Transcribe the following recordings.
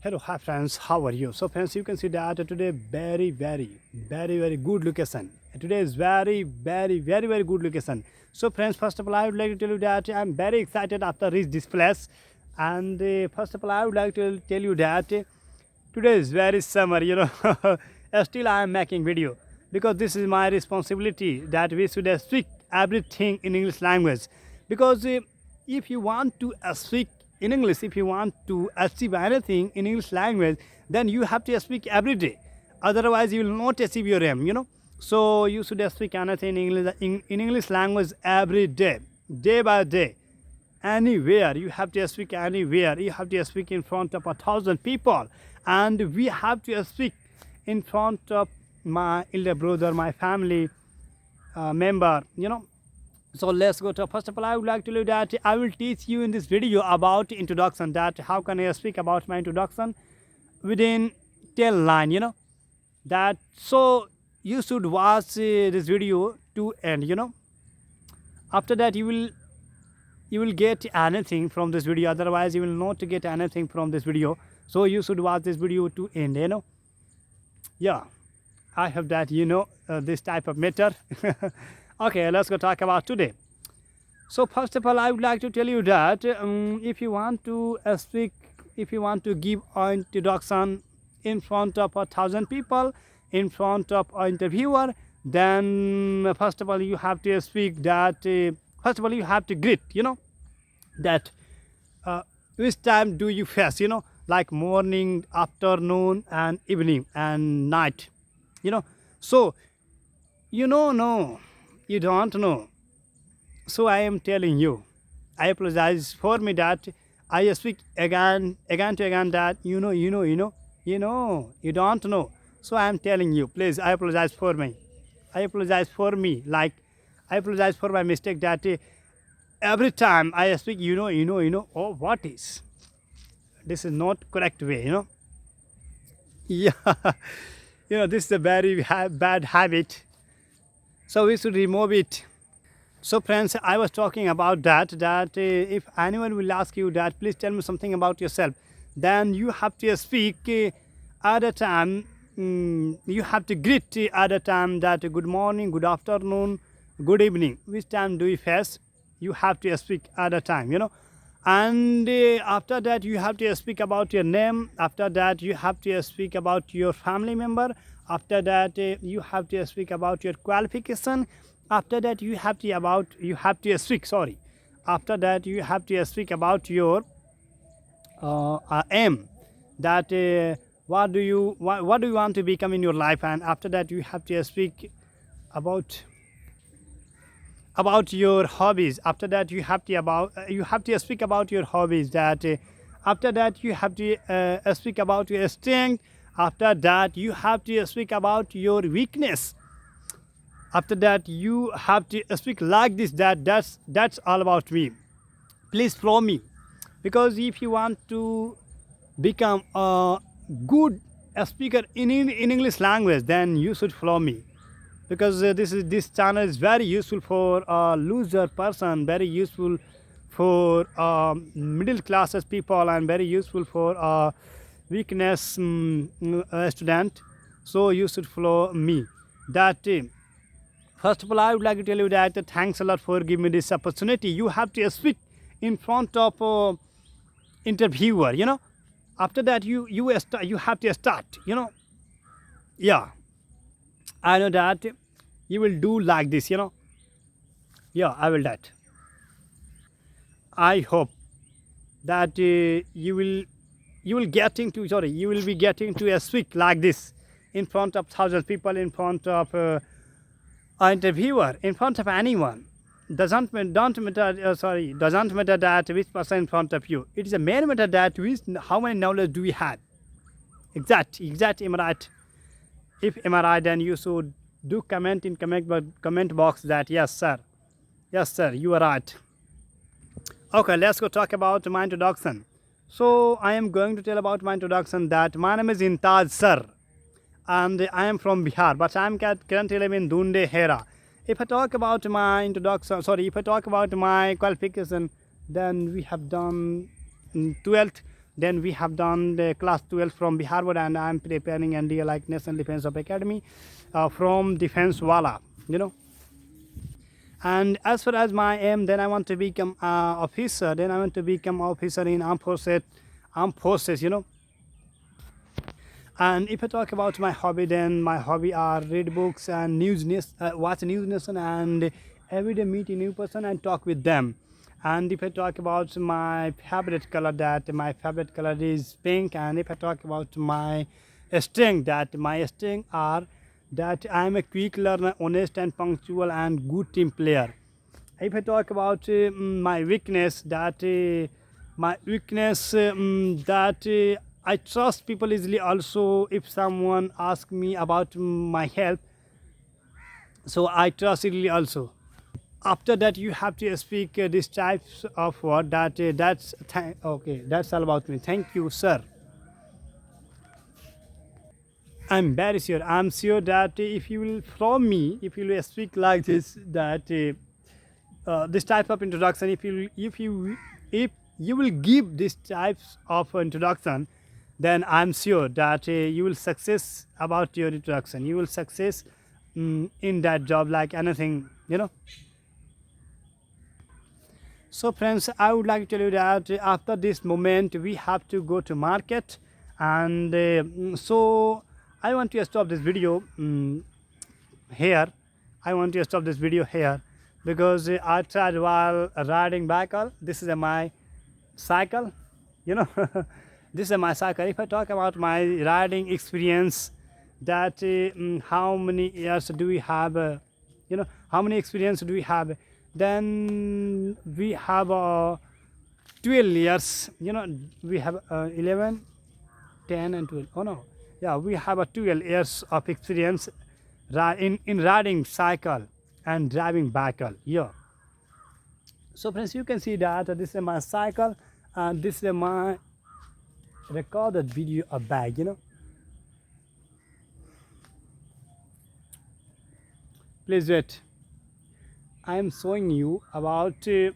Hello, hi friends, how are you? So friends, you can see that today very good location. Today is very good location. So friends, first of all, I would like to tell you that I'm very excited after reach this place. And first of all, I would like to tell you that today is very summer, Still I am making video because this is my responsibility that we should speak everything in English language. Because if you want to speak in English, if you want to achieve anything in English language, then you have to speak every day. Otherwise, you will not achieve your aim. So you should speak anything in English language every day by day. Anywhere you have to speak, anywhere you have to speak in front of 1,000 people, and we have to speak in front of my elder brother, my family member. So let's go to first of all. I would like to tell you that I will teach you in this video about introduction, that how can I speak about my introduction within 10 line. That so you should watch this video to end. After that you will get anything from this video, otherwise you will not get anything from this video. So you should watch this video to end. Yeah, I hope that this type of matter. Okay, let's go talk about today. So first of all, I would like to tell you that if you want to speak, if you want to give an introduction in front of 1,000 people, in front of an interviewer, then first of all you have to speak that. First of all, you have to greet. That which time do you fast? Like morning, afternoon, and evening and night. So no, you don't know. So I am telling you, I apologize for me that I speak again to again that you don't know. So I am telling you, please, I apologize for me. I apologize for me. Like I apologize for my mistake that every time I speak, oh, what is? This is not correct way. Yeah, this is a very bad habit. So we should remove it. So friends, I was talking about that if anyone will ask you that, please tell me something about yourself, then you have to speak at a time. You have to greet at a time that good morning, good afternoon, good evening. Which time do you face? You have to speak at a time. And after that you have to speak about your name. After that you have to speak about your family member. After that you have to speak about your qualification. After that you have to speak, sorry, after that you have to speak about your aim, that what do you want to become in your life. And after that you have to speak about your hobbies. After that you have to speak about your hobbies. That after that you have to speak about your strength. After that you have to speak about your weakness. After that you have to speak like this, that's all about me. Please follow me, because if you want to become a good speaker in English language, then you should follow me. Because this channel is very useful for a loser person, very useful for middle classes people, and very useful for weakness student. So you should follow me. That first of all, I would like to tell you that thanks a lot for giving me this opportunity. You have to speak in front of interviewer. After that you have to start. Yeah, I know that you will do like this. Yeah, I will that. I hope that you will be getting to speak like this in front of 1,000 people, in front of an interviewer, in front of anyone. Doesn't matter that which person in front of you. It is a main matter that how many knowledge do we have. Exact, am I right? If am I right, then you should do comment in comment box that yes sir, you are right. Okay, let's go talk about my introduction. So I am going to tell about my introduction that my name is Intaj sir, and I am from Bihar, but I am currently living in Dunde, Hera. If I talk about my introduction, sorry, if I talk about my qualification, then we have done 12th. Then we have done the class 12 from Bihar board, and I'm preparing NDA like National Defense of Academy from Defense Wala, you know. And as far as my aim, then I want to become officer. Then I want to become officer in armed forces, you know. And if I talk about my hobby, then my hobby are read books and watch news nation, and every day meet a new person and talk with them. And if I talk about my favorite color, that my favorite color is pink. And if I talk about my strength, that my strength are that I am a quick learner, honest and punctual, and good team player. If I talk about my weakness, that I trust people easily. Also, if someone asks me about my help, so I trust easily also. After that, you have to speak these types of word. Okay. That's all about me. Thank you, sir. I'm very sure. I'm sure that if you will from me, if you will speak like this, that this type of introduction, if you will give this types of introduction, then I'm sure that you will success about your introduction. You will success in that job like anything, you know. So friends, I would like to tell you that after this moment we have to go to market, and so I want to stop this video here. I want to stop this video here because I tried while riding bicycle. This is my cycle, you know. This is my cycle. If I talk about my riding experience, that how many years do we have, you know, how many experience do we have, then we have 12 years, you know. We have 11, 10 and 12. Oh no, yeah, we have a 12 years of experience in riding cycle and driving bicycle. Yeah. So friends, you can see that this is my cycle and this is my recorded video of bag, you know. Please wait. I am showing you about hey,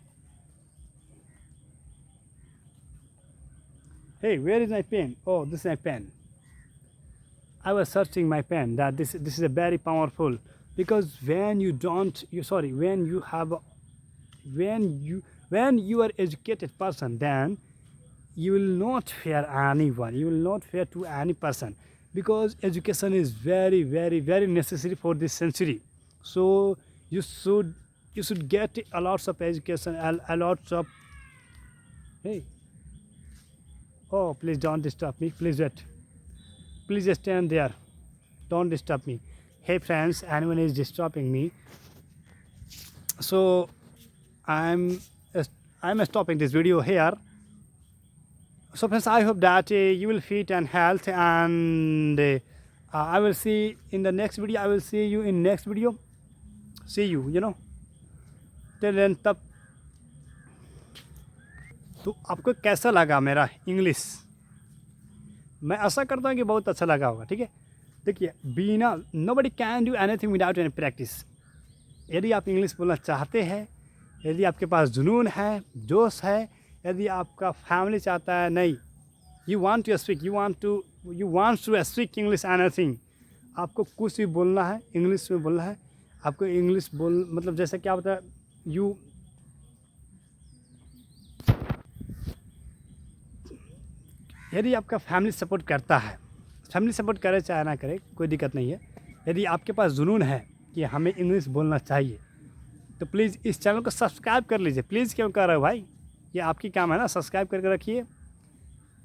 where is my pen? Oh, this is my pen. I was searching my pen, that this is a very powerful, because when you don't you sorry when you have when you are educated person, then you will not fear anyone, you will not fear to any person, because education is very very very necessary for this century. So you should get a lots of education, a lots of hey, oh please don't disturb me, please wait, please just stand there, don't disturb me. Hey friends, anyone is disturbing me, so I'm stopping this video here. So friends, I hope that you will fit and health, and I will see in the next video. I will see you in next video. See you, you know. till then तब तो आपको कैसा लगा मेरा English? मैं आशा करता हूँ कि बहुत अच्छा लगा होगा। ठीक है, देखिए, बिना nobody can do anything without any practice. यदि आप इंग्लिश बोलना चाहते हैं, यदि आपके पास जुनून है, जोश है, यदि आपका फैमिली चाहता है, नहीं, you want to speak English anything, आपको कुछ भी बोलना है, इंग्लिश में बोलना है। आपको इंग्लिश बोल मतलब जैसे क्या होता है, यदि आपका फैमिली सपोर्ट करता है, फैमिली सपोर्ट करे चाहे ना करे कोई दिक्कत नहीं है। यदि आपके पास जुनून है कि हमें इंग्लिश बोलना चाहिए, तो प्लीज़ इस चैनल को सब्सक्राइब कर लीजिए। प्लीज़ क्यों कर रहे हो भाई, ये आपकी काम है ना, सब्सक्राइब करके रखिए,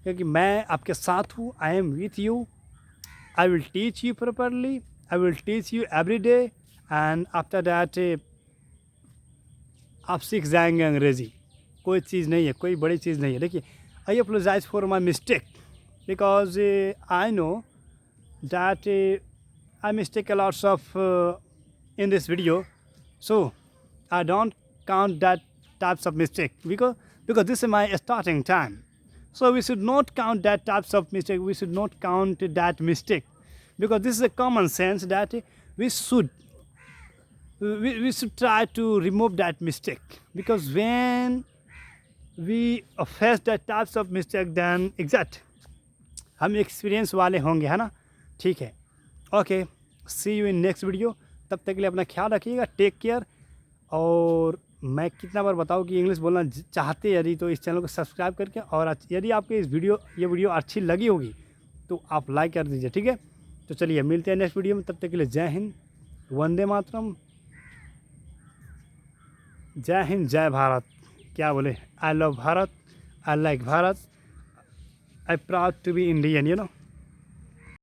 क्योंकि मैं आपके साथ हूँ। I am with you, I will teach you properly, I will teach you every day, and after that आप सीख जाएंगे अंग्रेज़ी। कोई चीज़ नहीं है, कोई बड़ी चीज़ नहीं है। देखिए, I apologize for my mistake, because I know that I mistake a lot of in this video, so I don't count that types of mistake, because this is my starting time. So we should not count that types of mistake. We should not count that mistake, because this is a common sense that we should try to remove that mistake, because when we face the types of mistake than exact, हम experience वाले होंगे, है ना। ठीक है, okay, see you in next video. तब तक के लिए अपना ख्याल रखिएगा, टेक केयर। और मैं कितना बार बताऊँ कि इंग्लिश बोलना चाहते यदि तो इस चैनल को सब्सक्राइब करके, और यदि आपको ये वीडियो अच्छी लगी होगी तो आप लाइक कर दीजिए, ठीक है। तो चलिए मिलते हैं नेक्स्ट वीडियो में, तब तक के लिए जय हिंद, वंदे मातरम, जय हिंद, जय भारत। क्या बोले, I love Bharat, I like Bharat, I proud to be Indian, you no.